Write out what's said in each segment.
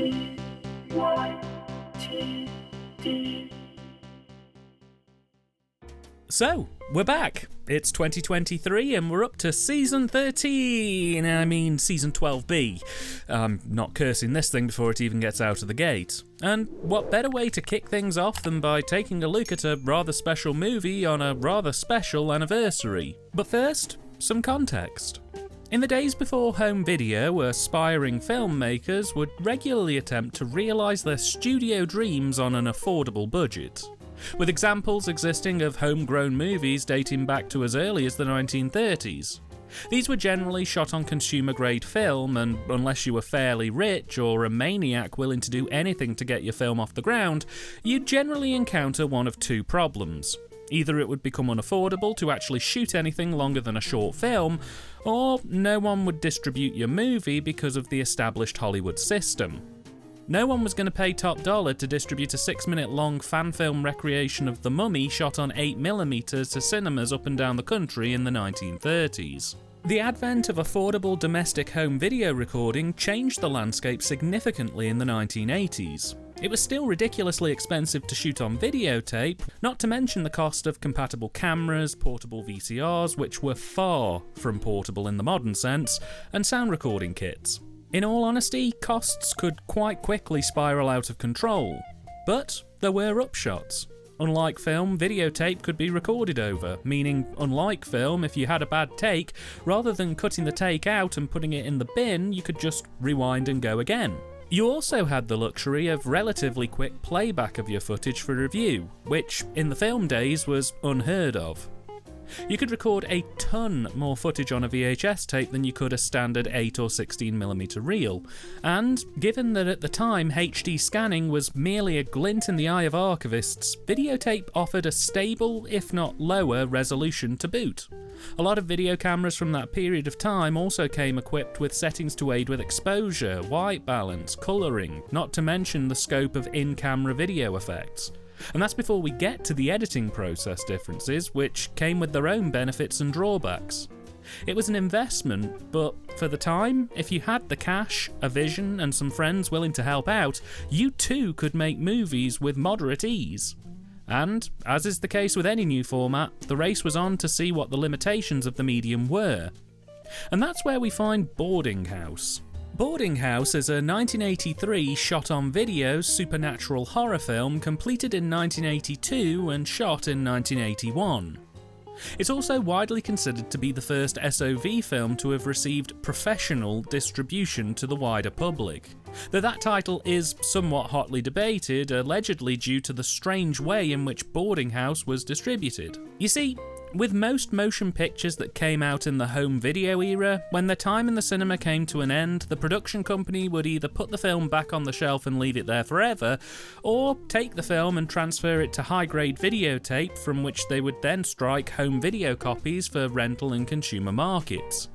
STILL. So, we're back. It's 2023 and we're up to season 13, I mean season 12B. I'm not cursing this thing before it even gets out of the gate. And what better way to kick things off than by taking a look at a rather special movie on a rather special anniversary. But first, some context. In the days before home video, aspiring filmmakers would regularly attempt to realise their studio dreams on an affordable budget, with examples existing of homegrown movies dating back to as early as the 1930s. These were generally shot on consumer-grade film, and unless you were fairly rich or a maniac willing to do anything to get your film off the ground, you'd generally encounter one of two problems. Either it would become unaffordable to actually shoot anything longer than a short film, or no one would distribute your movie because of the established Hollywood system. No one was going to pay top dollar to distribute a 6-minute long fan film recreation of The Mummy shot on 8mm to cinemas up and down the country in the 1930s. The advent of affordable domestic home video recording changed the landscape significantly in the 1980s. It was still ridiculously expensive to shoot on videotape, not to mention the cost of compatible cameras, portable VCRs, which were far from portable in the modern sense, and sound recording kits. In all honesty, costs could quite quickly spiral out of control. But there were upshots. Unlike film, videotape could be recorded over, meaning, unlike film, if you had a bad take, rather than cutting the take out and putting it in the bin, you could just rewind and go again. You also had the luxury of relatively quick playback of your footage for review, which, in the film days, was unheard of. You could record a ton more footage on a VHS tape than you could a standard 8 or 16mm reel, and given that at the time HD scanning was merely a glint in the eye of archivists, videotape offered a stable, if not lower, resolution to boot. A lot of video cameras from that period of time also came equipped with settings to aid with exposure, white balance, colouring, not to mention the scope of in-camera video effects. And that's before we get to the editing process differences, which came with their own benefits and drawbacks. It was an investment, but for the time, if you had the cash, a vision, and some friends willing to help out, you too could make movies with moderate ease. And, as is the case with any new format, the race was on to see what the limitations of the medium were. And that's where we find Boardinghouse. Boardinghouse is a 1983 shot-on-video supernatural horror film completed in 1982 and shot in 1981. It's also widely considered to be the first SOV film to have received professional distribution to the wider public, though that title is somewhat hotly debated, allegedly due to the strange way in which Boardinghouse was distributed. You see, with most motion pictures that came out in the home video era, when their time in the cinema came to an end, the production company would either put the film back on the shelf and leave it there forever, or take the film and transfer it to high-grade videotape, from which they would then strike home video copies for rental and consumer markets.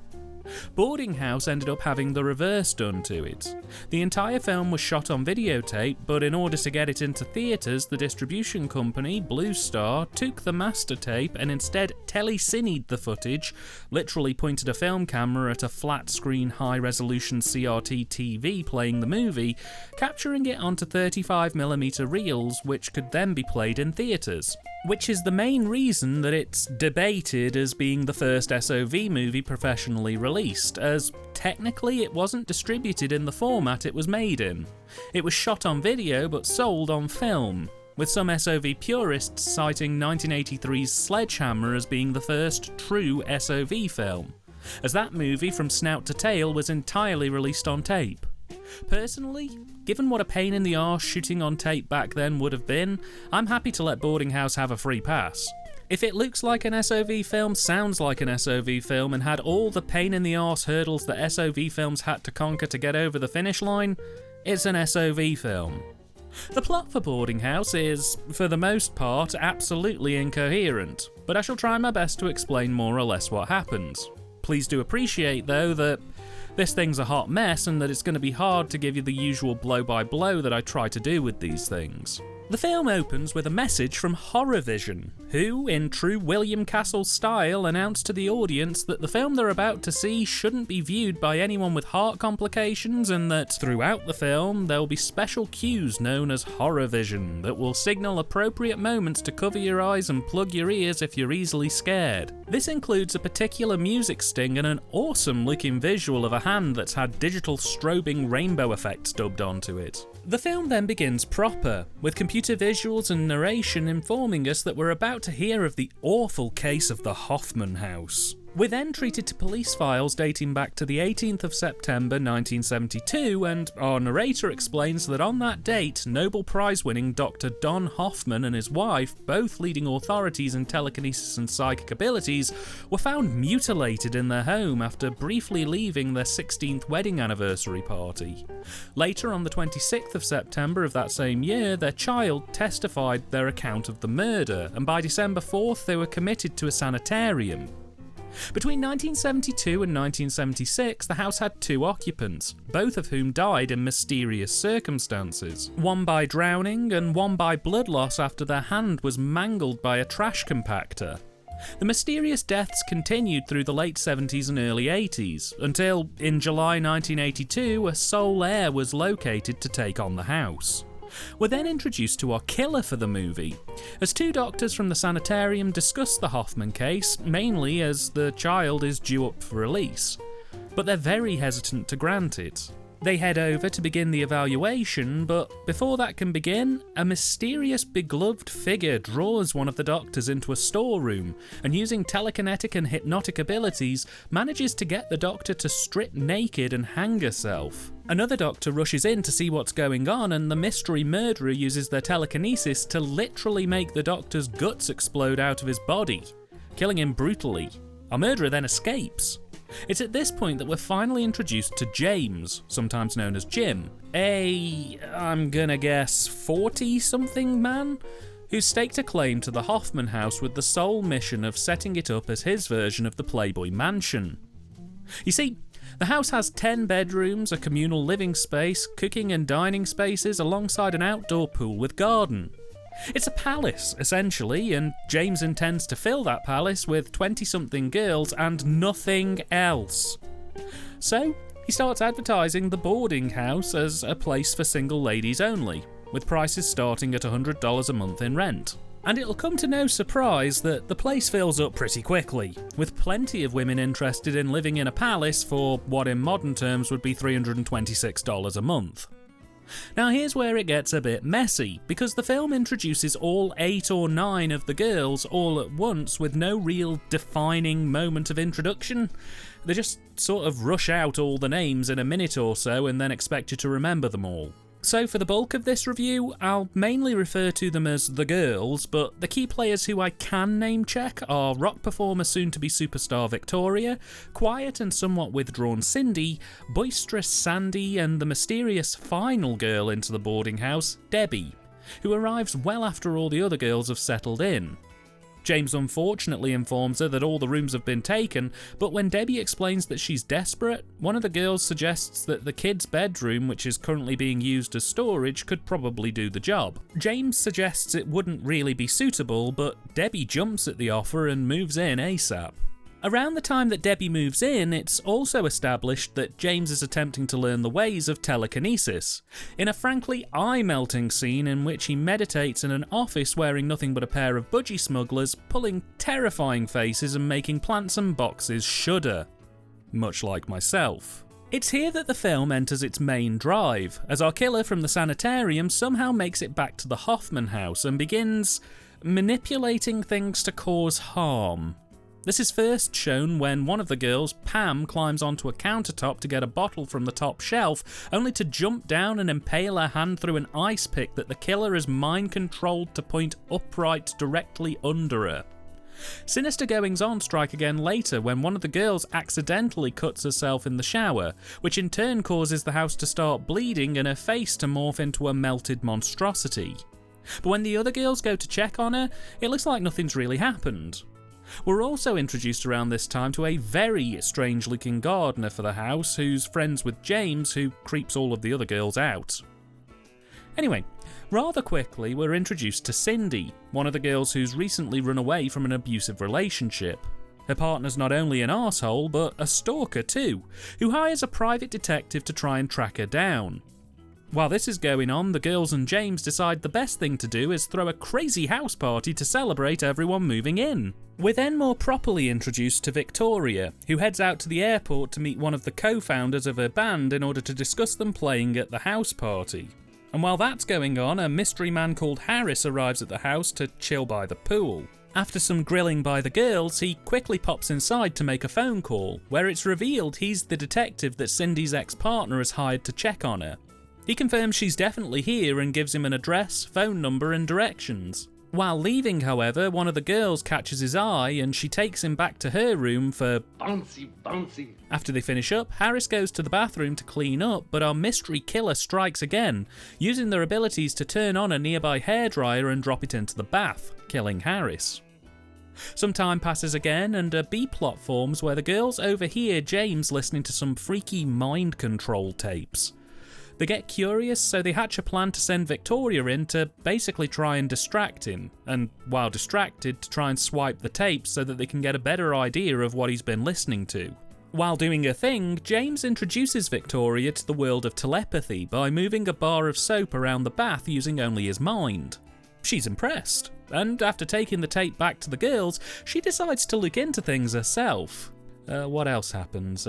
Boardinghouse ended up having the reverse done to it. The entire film was shot on videotape, but in order to get it into theatres, the distribution company, Blue Star, took the master tape and instead telecined the footage, literally pointed a film camera at a flat-screen high-resolution CRT TV playing the movie, capturing it onto 35mm reels, which could then be played in theatres. Which is the main reason that it's debated as being the first SOV movie professionally released, as technically it wasn't distributed in the format it was made in. It was shot on video but sold on film, with some SOV purists citing 1983's Sledgehammer as being the first true SOV film, as that movie from snout to tail was entirely released on tape. Personally, given what a pain in the arse shooting on tape back then would have been, I'm happy to let Boardinghouse have a free pass. If it looks like an SOV film, sounds like an SOV film, and had all the pain in the arse hurdles that SOV films had to conquer to get over the finish line, it's an SOV film. The plot for Boardinghouse is, for the most part, absolutely incoherent, but I shall try my best to explain more or less what happens. Please do appreciate, though, that this thing's a hot mess and that it's going to be hard to give you the usual blow-by-blow that I try to do with these things. The film opens with a message from Horrorvision, who, in true William Castle style, announced to the audience that the film they're about to see shouldn't be viewed by anyone with heart complications, and that throughout the film there will be special cues known as Horrorvision that will signal appropriate moments to cover your eyes and plug your ears if you're easily scared. This includes a particular music sting and an awesome looking visual of a hand that's had digital strobing rainbow effects dubbed onto it. The film then begins proper, with computer visuals and narration informing us that we're about to hear of the awful case of the Hoffman House. We're then treated to police files dating back to the 18th of September 1972, and our narrator explains that on that date, Nobel Prize-winning Dr. Don Hoffman and his wife, both leading authorities in telekinesis and psychic abilities, were found mutilated in their home after briefly leaving their 16th wedding anniversary party. Later, on the 26th of September of that same year, their child testified their account of the murder, and by December 4th they were committed to a sanitarium. Between 1972 and 1976, the house had 2 occupants, both of whom died in mysterious circumstances. One by drowning and one by blood loss after their hand was mangled by a trash compactor. The mysterious deaths continued through the late 70s and early 80s, until, in July 1982, a sole heir was located to take on the house. We're then introduced to our killer for the movie, as 2 doctors from the sanitarium discuss the Hoffman case, mainly as the child is due up for release. But they're very hesitant to grant it. They head over to begin the evaluation, but before that can begin, a mysterious begloved figure draws one of the doctors into a storeroom, and using telekinetic and hypnotic abilities, manages to get the doctor to strip naked and hang herself. Another doctor rushes in to see what's going on, and the mystery murderer uses their telekinesis to literally make the doctor's guts explode out of his body, killing him brutally. Our murderer then escapes. It's at this point that we're finally introduced to James, sometimes known as Jim, I'm gonna guess 40-something man, who's staked a claim to the Hoffman House with the sole mission of setting it up as his version of the Playboy Mansion. You see, the house has 10 bedrooms, a communal living space, cooking and dining spaces, alongside an outdoor pool with garden. It's a palace, essentially, and James intends to fill that palace with 20-something girls and nothing else. So, he starts advertising the Boardinghouse as a place for single ladies only, with prices starting at $100 a month in rent. And it'll come to no surprise that the place fills up pretty quickly, with plenty of women interested in living in a palace for what in modern terms would be $326 a month. Now here's where it gets a bit messy, because the film introduces all 8 or 9 of the girls all at once with no real defining moment of introduction. They just sort of rush out all the names in a minute or so and then expect you to remember them all. So for the bulk of this review, I'll mainly refer to them as the girls, but the key players who I can name check are rock performer soon-to-be superstar Victoria, quiet and somewhat withdrawn Cindy, boisterous Sandy, and the mysterious final girl into the boarding house, Debbie, who arrives well after all the other girls have settled in. James unfortunately informs her that all the rooms have been taken, but when Debbie explains that she's desperate, one of the girls suggests that the kid's bedroom, which is currently being used as storage, could probably do the job. James suggests it wouldn't really be suitable, but Debbie jumps at the offer and moves in ASAP. Around the time that Debbie moves in, it's also established that James is attempting to learn the ways of telekinesis, in a frankly eye-melting scene in which he meditates in an office wearing nothing but a pair of budgie smugglers, pulling terrifying faces and making plants and boxes shudder. Much like myself. It's here that the film enters its main drive, as our killer from the sanitarium somehow makes it back to the Hoffman House and begins manipulating things to cause harm. This is first shown when one of the girls, Pam, climbs onto a countertop to get a bottle from the top shelf, only to jump down and impale her hand through an ice pick that the killer has mind-controlled to point upright directly under her. Sinister goings-on strike again later when one of the girls accidentally cuts herself in the shower, which in turn causes the house to start bleeding and her face to morph into a melted monstrosity. But when the other girls go to check on her, it looks like nothing's really happened. We're also introduced around this time to a very strange-looking gardener for the house who's friends with James, who creeps all of the other girls out. Anyway, rather quickly we're introduced to Cindy, one of the girls who's recently run away from an abusive relationship. Her partner's not only an arsehole, but a stalker too, who hires a private detective to try and track her down. While this is going on, the girls and James decide the best thing to do is throw a crazy house party to celebrate everyone moving in. We're then more properly introduced to Victoria, who heads out to the airport to meet one of the co-founders of her band in order to discuss them playing at the house party. And while that's going on, a mystery man called Harris arrives at the house to chill by the pool. After some grilling by the girls, he quickly pops inside to make a phone call, where it's revealed he's the detective that Cindy's ex-partner has hired to check on her. He confirms she's definitely here and gives him an address, phone number and directions. While leaving, however, one of the girls catches his eye and she takes him back to her room for bouncy. After they finish up, Harris goes to the bathroom to clean up, but our mystery killer strikes again, using their abilities to turn on a nearby hairdryer and drop it into the bath, killing Harris. Some time passes again and a B-plot forms where the girls overhear James listening to some freaky mind control tapes. They get curious, so they hatch a plan to send Victoria in to basically try and distract him, and while distracted, to try and swipe the tapes so that they can get a better idea of what he's been listening to. While doing her thing, James introduces Victoria to the world of telepathy by moving a bar of soap around the bath using only his mind. She's impressed, and after taking the tape back to the girls, she decides to look into things herself. What else happens?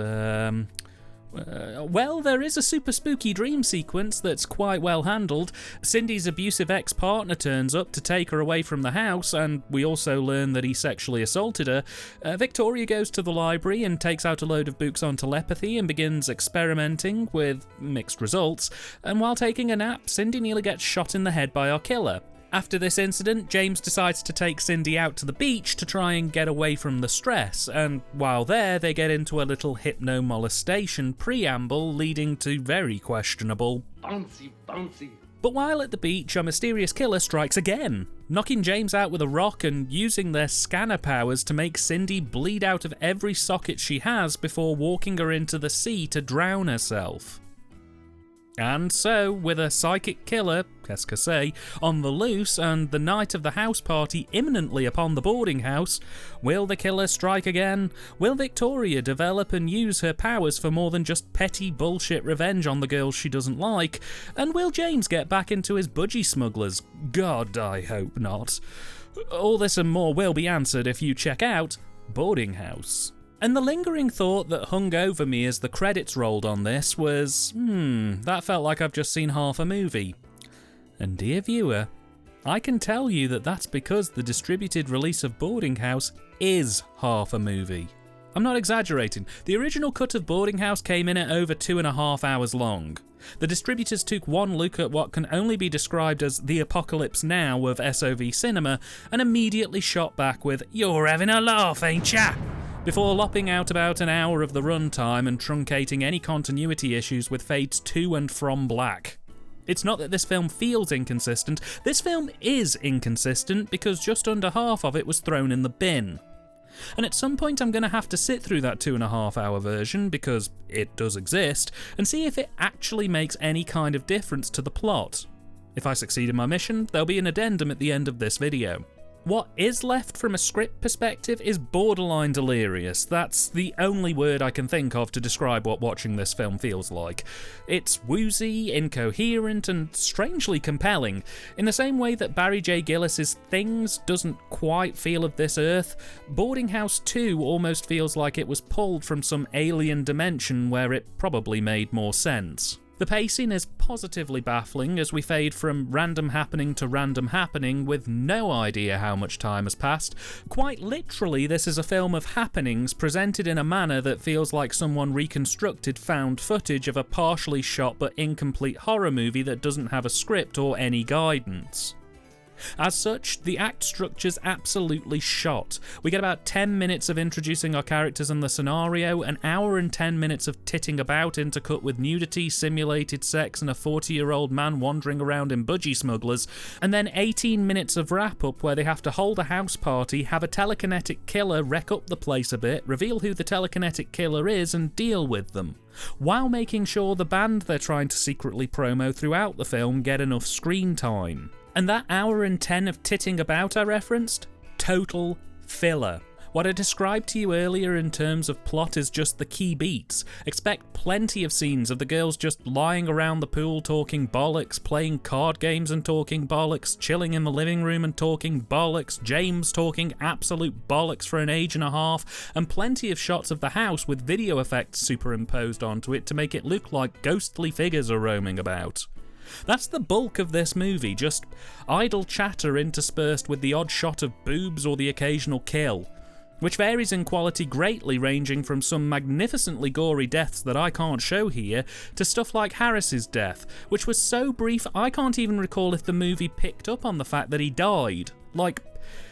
Well, there is a super spooky dream sequence that's quite well handled. Cindy's abusive ex-partner turns up to take her away from the house, and we also learn that he sexually assaulted her. Victoria goes to the library and takes out a load of books on telepathy and begins experimenting with mixed results, and while taking a nap, Cindy nearly gets shot in the head by our killer. After this incident, James decides to take Cindy out to the beach to try and get away from the stress, and while there, they get into a little hypno-molestation preamble leading to very questionable bouncy. But while at the beach, a mysterious killer strikes again, knocking James out with a rock and using their scanner powers to make Cindy bleed out of every socket she has before walking her into the sea to drown herself. And so, with a psychic killer, qu'est-ce que c'est, on the loose and the night of the house party imminently upon the boarding house, will the killer strike again? Will Victoria develop and use her powers for more than just petty bullshit revenge on the girls she doesn't like? And will James get back into his budgie smugglers? God, I hope not. All this and more will be answered if you check out Boardinghouse. And the lingering thought that hung over me as the credits rolled on this was, that felt like I've just seen half a movie. And dear viewer, I can tell you that that's because the distributed release of Boardinghouse is half a movie. I'm not exaggerating. The original cut of Boardinghouse came in at over 2.5 hours long. The distributors took one look at what can only be described as the apocalypse now of SOV cinema and immediately shot back with, "You're having a laugh, ain't ya?" before lopping out about an hour of the runtime and truncating any continuity issues with fades to and from black. It's not that this film feels inconsistent, this film is inconsistent because just under half of it was thrown in the bin. And at some point I'm going to have to sit through that 2.5 hour version, because it does exist, and see if it actually makes any kind of difference to the plot. If I succeed in my mission, there'll be an addendum at the end of this video. What is left from a script perspective is borderline delirious. That's the only word I can think of to describe what watching this film feels like. It's woozy, incoherent, and strangely compelling. In the same way that Barry J. Gillis's Things doesn't quite feel of this earth, Boardinghouse 2 almost feels like it was pulled from some alien dimension where it probably made more sense. The pacing is positively baffling as we fade from random happening to random happening with no idea how much time has passed. Quite literally, this is a film of happenings presented in a manner that feels like someone reconstructed found footage of a partially shot but incomplete horror movie that doesn't have a script or any guidance. As such, the act structure's absolutely shot. We get about 10 minutes of introducing our characters and the scenario, an hour and 10 minutes of titting about intercut with nudity, simulated sex, and a 40-year-old man wandering around in budgie smugglers, and then 18 minutes of wrap-up where they have to hold a house party, have a telekinetic killer wreck up the place a bit, reveal who the telekinetic killer is, and deal with them, while making sure the band they're trying to secretly promo throughout the film get enough screen time. And that hour and 10 of titting about I referenced? Total filler. What I described to you earlier in terms of plot is just the key beats. Expect plenty of scenes of the girls just lying around the pool talking bollocks, playing card games and talking bollocks, chilling in the living room and talking bollocks, James talking absolute bollocks for an age and a half, and plenty of shots of the house with video effects superimposed onto it to make it look like ghostly figures are roaming about. That's the bulk of this movie, just idle chatter interspersed with the odd shot of boobs or the occasional kill, which varies in quality greatly, ranging from some magnificently gory deaths that I can't show here, to stuff like Harris's death, which was so brief I can't even recall if the movie picked up on the fact that he died. Like,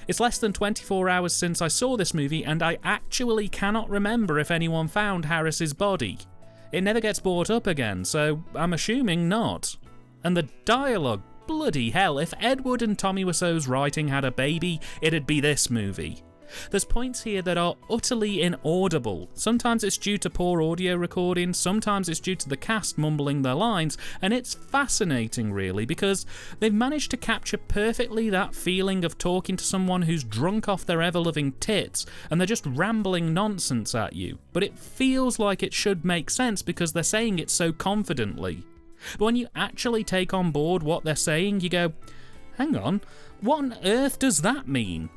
it's less than 24 hours since I saw this movie, and I actually cannot remember if anyone found Harris's body. It never gets brought up again, so I'm assuming not. And the dialogue, bloody hell, if Ed Wood and Tommy Wiseau's writing had a baby, it'd be this movie. There's points here that are utterly inaudible. Sometimes it's due to poor audio recording, sometimes it's due to the cast mumbling their lines, and it's fascinating really, because they've managed to capture perfectly that feeling of talking to someone who's drunk off their ever-loving tits, and they're just rambling nonsense at you. But it feels like it should make sense because they're saying it so confidently. But when you actually take on board what they're saying, you go, hang on, what on earth does that mean?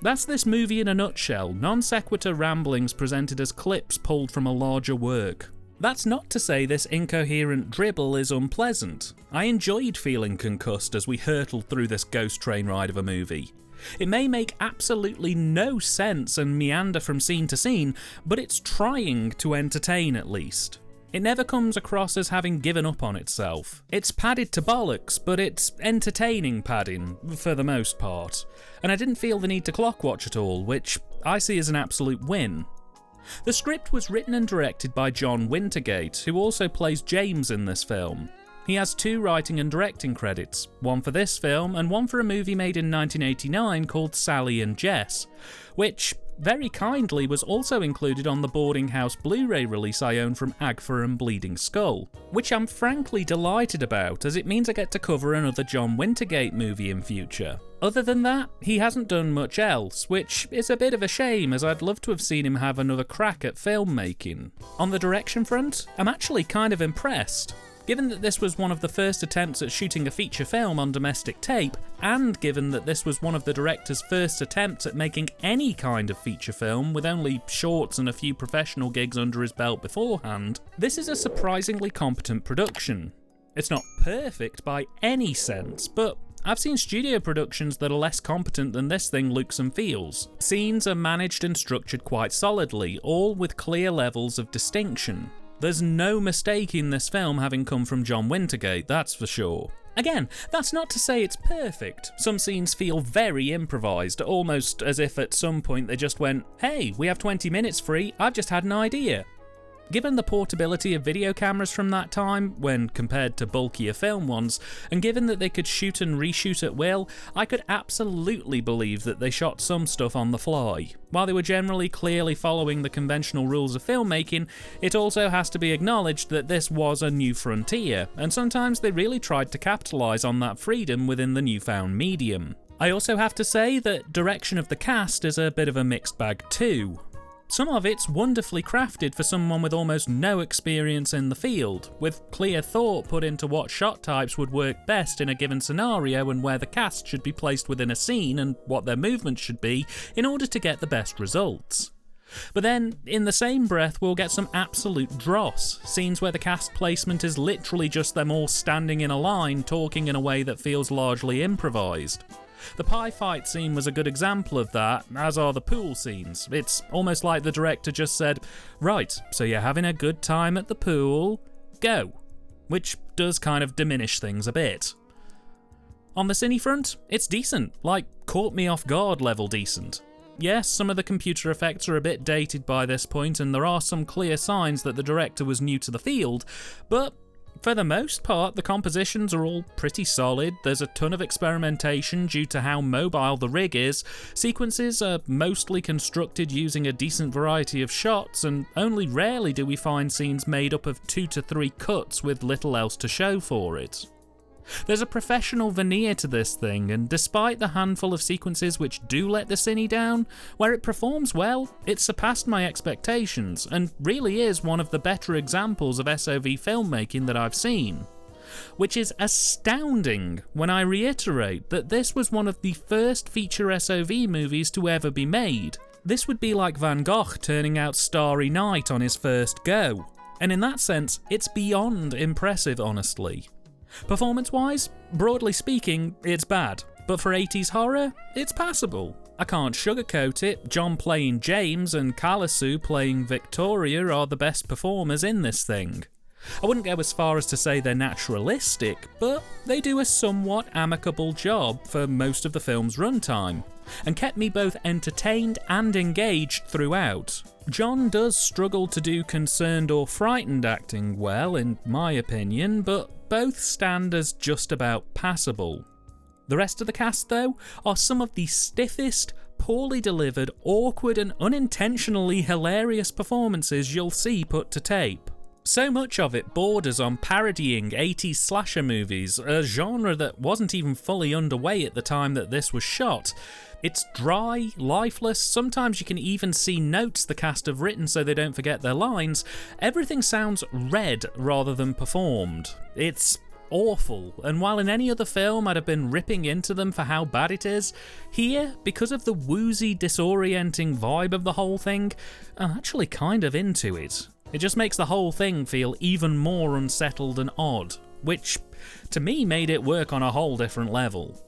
That's this movie in a nutshell, non sequitur ramblings presented as clips pulled from a larger work. That's not to say this incoherent dribble is unpleasant. I enjoyed feeling concussed as we hurtled through this ghost train ride of a movie. It may make absolutely no sense and meander from scene to scene, but it's trying to entertain at least. It never comes across as having given up on itself. It's padded to bollocks, but it's entertaining padding, for the most part. And I didn't feel the need to clock watch at all, which I see as an absolute win. The script was written and directed by John Wintergate, who also plays James in this film. He has 2 writing and directing credits, one for this film and one for a movie made in 1989 called Sally and Jess, which very kindly was also included on the Boardinghouse Blu-ray release I own from Agfa and Bleeding Skull, which I'm frankly delighted about, as it means I get to cover another John Wintergate movie in future. Other than that, he hasn't done much else, which is a bit of a shame, as I'd love to have seen him have another crack at filmmaking. On the direction front, I'm actually kind of impressed. Given that this was one of the first attempts at shooting a feature film on domestic tape, and given that this was one of the director's first attempts at making any kind of feature film with only shorts and a few professional gigs under his belt beforehand, this is a surprisingly competent production. It's not perfect by any sense, but I've seen studio productions that are less competent than this thing looks and feels. Scenes are managed and structured quite solidly, all with clear levels of distinction. There's no mistake in this film having come from John Wintergate, that's for sure. Again, that's not to say it's perfect. Some scenes feel very improvised, almost as if at some point they just went, hey, we have 20 minutes free, I've just had an idea. Given the portability of video cameras from that time, when compared to bulkier film ones, and given that they could shoot and reshoot at will, I could absolutely believe that they shot some stuff on the fly. While they were generally clearly following the conventional rules of filmmaking, it also has to be acknowledged that this was a new frontier, and sometimes they really tried to capitalise on that freedom within the newfound medium. I also have to say that direction of the cast is a bit of a mixed bag too. Some of it's wonderfully crafted for someone with almost no experience in the field, with clear thought put into what shot types would work best in a given scenario and where the cast should be placed within a scene and what their movements should be in order to get the best results. But then, in the same breath, we'll get some absolute dross, scenes where the cast placement is literally just them all standing in a line talking in a way that feels largely improvised. The pie fight scene was a good example of that, as are the pool scenes. It's almost like the director just said, right, so you're having a good time at the pool, go. Which does kind of diminish things a bit. On the Cine front, it's decent, like caught me off guard level decent. Yes, some of the computer effects are a bit dated by this point, and there are some clear signs that the director was new to the field, but for the most part, the compositions are all pretty solid. There's a ton of experimentation due to how mobile the rig is. Sequences are mostly constructed using a decent variety of shots, and only rarely do we find scenes made up of 2 to 3 cuts with little else to show for it. There's a professional veneer to this thing, and despite the handful of sequences which do let the Cine down, where it performs well, it surpassed my expectations, and really is one of the better examples of SOV filmmaking that I've seen. Which is astounding when I reiterate that this was one of the first feature SOV movies to ever be made. This would be like Van Gogh turning out Starry Night on his first go, and in that sense, it's beyond impressive, honestly. Performance-wise, broadly speaking, it's bad, but for 80s horror, it's passable. I can't sugarcoat it, John playing James and Kalasu playing Victoria are the best performers in this thing. I wouldn't go as far as to say they're naturalistic, but they do a somewhat amicable job for most of the film's runtime, and kept me both entertained and engaged throughout. John does struggle to do concerned or frightened acting well, in my opinion, but both stand as just about passable. The rest of the cast, though, are some of the stiffest, poorly delivered, awkward and unintentionally hilarious performances you'll see put to tape. So much of it borders on parodying 80s slasher movies, a genre that wasn't even fully underway at the time that this was shot. It's dry, lifeless, sometimes you can even see notes the cast have written so they don't forget their lines. Everything sounds read rather than performed. It's awful, and while in any other film I'd have been ripping into them for how bad it is, here, because of the woozy, disorienting vibe of the whole thing, I'm actually kind of into it. It just makes the whole thing feel even more unsettled and odd, which, to me, made it work on a whole different level.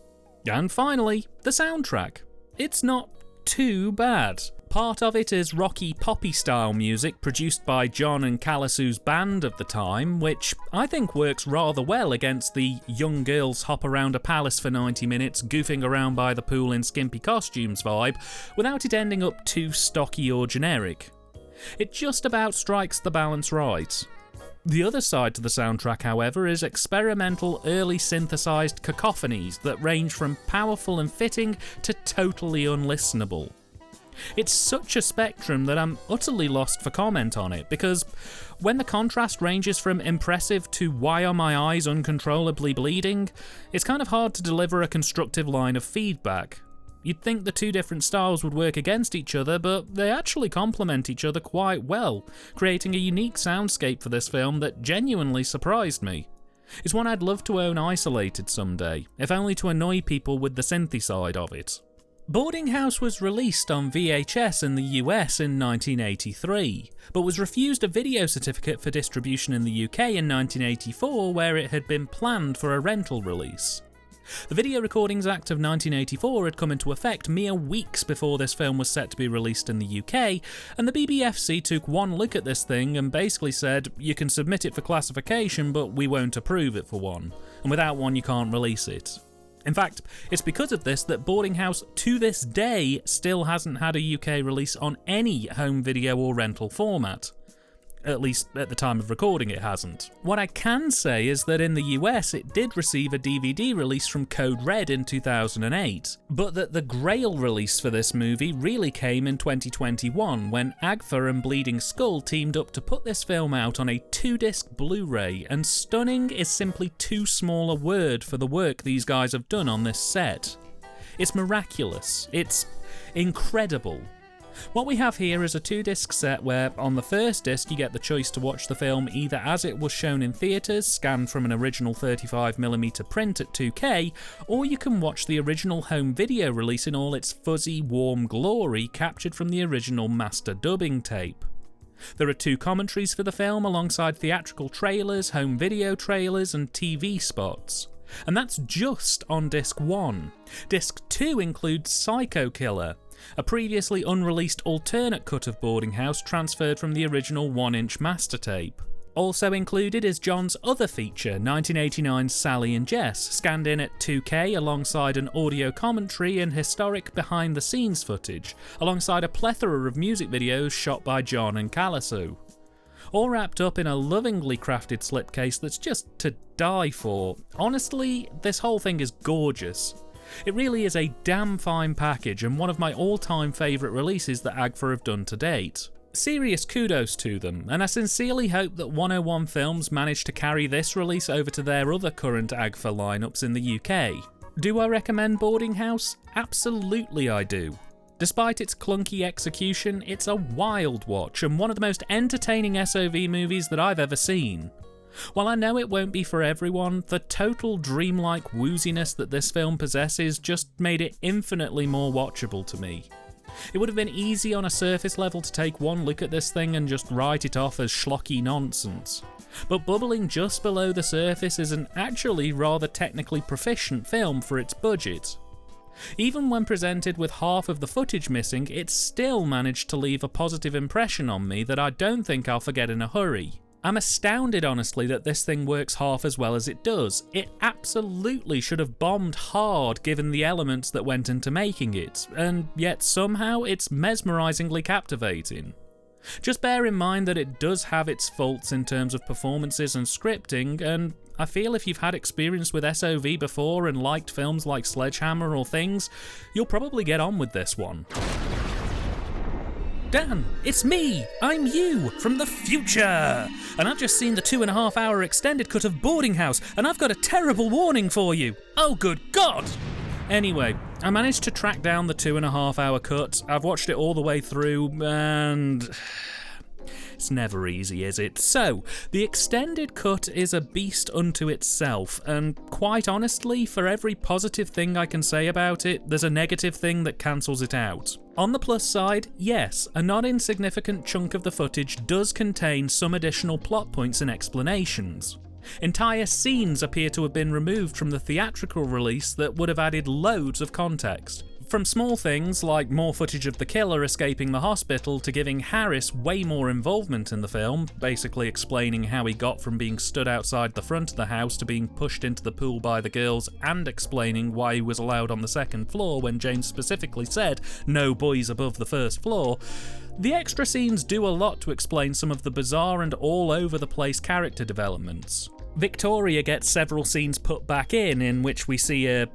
And finally, the soundtrack. It's not too bad. Part of it is rocky poppy style music produced by John and Kalasu's band of the time, which I think works rather well against the young girls hop around a palace for 90 minutes goofing around by the pool in skimpy costumes vibe, without it ending up too stocky or generic. It just about strikes the balance right. The other side to the soundtrack, however, is experimental early synthesized cacophonies that range from powerful and fitting to totally unlistenable. It's such a spectrum that I'm utterly lost for comment on it, because when the contrast ranges from impressive to why are my eyes uncontrollably bleeding, it's kind of hard to deliver a constructive line of feedback. You'd think the two different styles would work against each other, but they actually complement each other quite well, creating a unique soundscape for this film that genuinely surprised me. It's one I'd love to own isolated someday, if only to annoy people with the synthy side of it. Boardinghouse was released on VHS in the US in 1983, but was refused a video certificate for distribution in the UK in 1984, where it had been planned for a rental release. The Video Recordings Act of 1984 had come into effect mere weeks before this film was set to be released in the UK, and the BBFC took one look at this thing and basically said, you can submit it for classification, but we won't approve it for one, and without one you can't release it. In fact, it's because of this that Boardinghouse, to this day, still hasn't had a UK release on any home video or rental format. At least at the time of recording it hasn't. What I can say is that in the US it did receive a DVD release from Code Red in 2008, but that the Grail release for this movie really came in 2021 when Agfa and Bleeding Skull teamed up to put this film out on a 2-disc Blu-ray, and stunning is simply too small a word for the work these guys have done on this set. It's miraculous. It's incredible. What we have here is a 2-disc set where, on the first disc, you get the choice to watch the film either as it was shown in theatres, scanned from an original 35mm print at 2K, or you can watch the original home video release in all its fuzzy, warm glory captured from the original master dubbing tape. There are 2 commentaries for the film alongside theatrical trailers, home video trailers, and TV spots. And that's just on disc 1. Disc 2 includes Psycho Killer, a previously unreleased alternate cut of Boardinghouse transferred from the original 1-inch master tape. Also included is John's other feature, 1989's Sally and Jess, scanned in at 2K alongside an audio commentary and historic behind-the-scenes footage, alongside a plethora of music videos shot by John and Calasu. All wrapped up in a lovingly crafted slipcase that's just to die for. Honestly, this whole thing is gorgeous. It really is a damn fine package and one of my all-time favourite releases that AGFA have done to date. Serious kudos to them, and I sincerely hope that 101 Films manage to carry this release over to their other current AGFA lineups in the UK. Do I recommend Boardinghouse? Absolutely I do. Despite its clunky execution, it's a wild watch and one of the most entertaining SOV movies that I've ever seen. While I know it won't be for everyone, the total dreamlike wooziness that this film possesses just made it infinitely more watchable to me. It would have been easy on a surface level to take one look at this thing and just write it off as schlocky nonsense. But bubbling just below the surface is an actually rather technically proficient film for its budget. Even when presented with half of the footage missing, it still managed to leave a positive impression on me that I don't think I'll forget in a hurry. I'm astounded, honestly, that this thing works half as well as it does. It absolutely should have bombed hard given the elements that went into making it, and yet somehow it's mesmerisingly captivating. Just bear in mind that it does have its faults in terms of performances and scripting, and I feel if you've had experience with SOV before and liked films like Sledgehammer or Things, you'll probably get on with this one. Dan, it's me! I'm you, from the future! And I've just seen the 2.5-hour extended cut of Boardinghouse, and I've got a terrible warning for you! Oh good God! Anyway, I managed to track down the 2.5-hour cut, I've watched it all the way through, and it's never easy, is it? So, the extended cut is a beast unto itself, and quite honestly, for every positive thing I can say about it, there's a negative thing that cancels it out. On the plus side, yes, a not insignificant chunk of the footage does contain some additional plot points and explanations. Entire scenes appear to have been removed from the theatrical release that would have added loads of context. From small things like more footage of the killer escaping the hospital to giving Harris way more involvement in the film, basically explaining how he got from being stood outside the front of the house to being pushed into the pool by the girls, and explaining why he was allowed on the second floor when James specifically said no boys above the first floor. The extra scenes do a lot to explain some of the bizarre and all over the place character developments. Victoria gets several scenes put back in which we see her,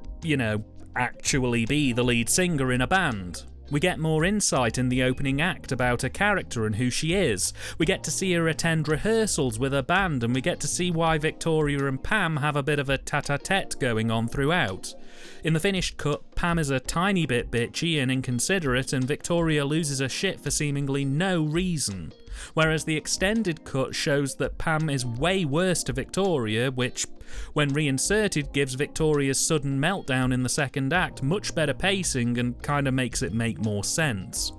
actually be the lead singer in a band. We get more insight in the opening act about her character and who she is. We get to see her attend rehearsals with her band, and we get to see why Victoria and Pam have a bit of a tete-a-tete going on throughout. In the finished cut, Pam is a tiny bit bitchy and inconsiderate, and Victoria loses her shit for seemingly no reason. Whereas the extended cut shows that Pam is way worse to Victoria, which, when reinserted, gives Victoria's sudden meltdown in the second act much better pacing and kinda makes it make more sense.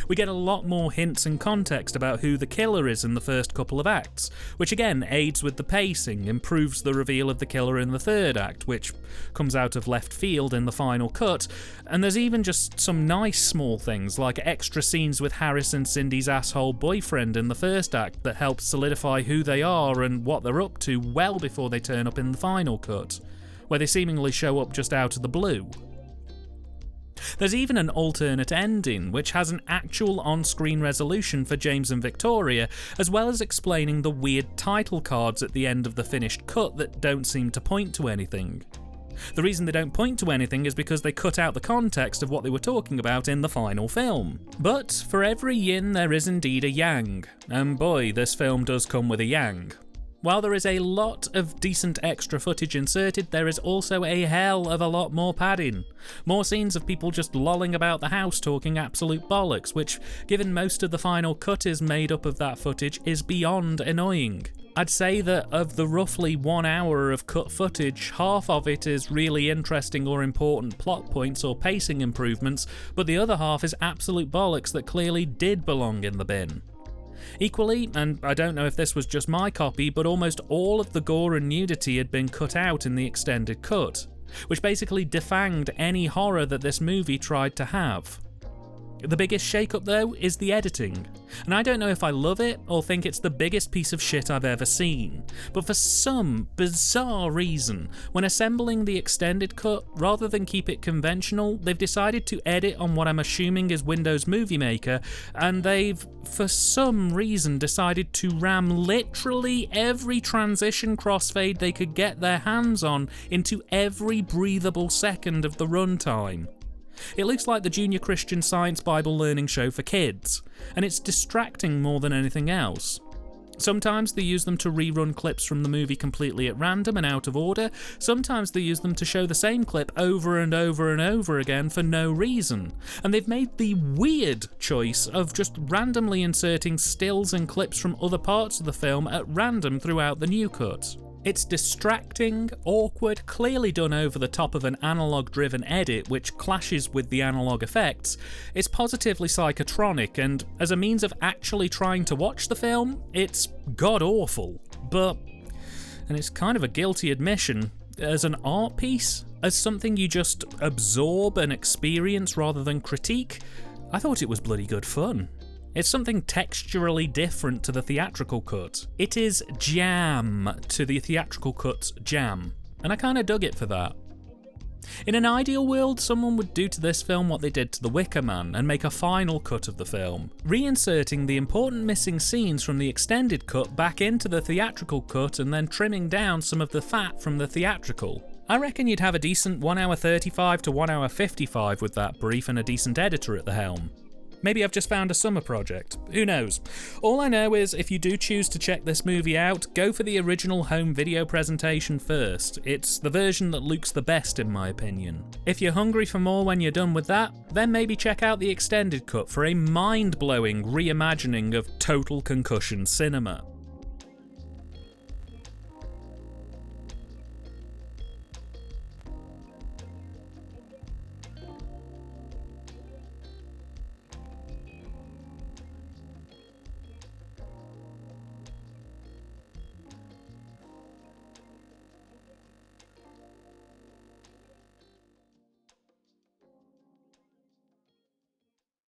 We get a lot more hints and context about who the killer is in the first couple of acts, which again aids with the pacing, improves the reveal of the killer in the third act, which comes out of left field in the final cut, and there's even just some nice small things like extra scenes with Harris and Cindy's asshole boyfriend in the first act that help solidify who they are and what they're up to well before they turn up in the final cut, where they seemingly show up just out of the blue. There's even an alternate ending, which has an actual on-screen resolution for James and Victoria, as well as explaining the weird title cards at the end of the finished cut that don't seem to point to anything. The reason they don't point to anything is because they cut out the context of what they were talking about in the final film. But for every yin there is indeed a yang, and boy, this film does come with a yang. While there is a lot of decent extra footage inserted, there is also a hell of a lot more padding. More scenes of people just lolling about the house talking absolute bollocks, which, given most of the final cut is made up of that footage, is beyond annoying. I'd say that of the roughly 1 hour of cut footage, half of it is really interesting or important plot points or pacing improvements, but the other half is absolute bollocks that clearly did belong in the bin. Equally, and I don't know if this was just my copy, but almost all of the gore and nudity had been cut out in the extended cut, which basically defanged any horror that this movie tried to have. The biggest shake-up though is the editing, and I don't know if I love it or think it's the biggest piece of shit I've ever seen, but for some bizarre reason, when assembling the extended cut, rather than keep it conventional, they've decided to edit on what I'm assuming is Windows Movie Maker, and they've, for some reason, decided to ram literally every transition crossfade they could get their hands on into every breathable second of the runtime. It looks like the Junior Christian Science Bible learning show for kids, and it's distracting more than anything else. Sometimes they use them to rerun clips from the movie completely at random and out of order, sometimes they use them to show the same clip over and over and over again for no reason, and they've made the weird choice of just randomly inserting stills and clips from other parts of the film at random throughout the new cut. It's distracting, awkward, clearly done over the top of an analog-driven edit which clashes with the analog effects. It's positively psychotronic, and as a means of actually trying to watch the film, it's god-awful. But, and it's kind of a guilty admission, as an art piece, as something you just absorb and experience rather than critique, I thought it was bloody good fun. It's something texturally different to the theatrical cut. It is jam to the theatrical cut's jam, and I kinda dug it for that. In an ideal world, someone would do to this film what they did to The Wicker Man and make a final cut of the film, reinserting the important missing scenes from the extended cut back into the theatrical cut and then trimming down some of the fat from the theatrical. I reckon you'd have a decent 1 hour 35 to 1 hour 55 with that brief and a decent editor at the helm. Maybe I've just found a summer project. Who knows? All I know is if you do choose to check this movie out, go for the original home video presentation first. It's the version that looks the best in my opinion. If you're hungry for more when you're done with that, then maybe check out the extended cut for a mind-blowing reimagining of total concussion cinema.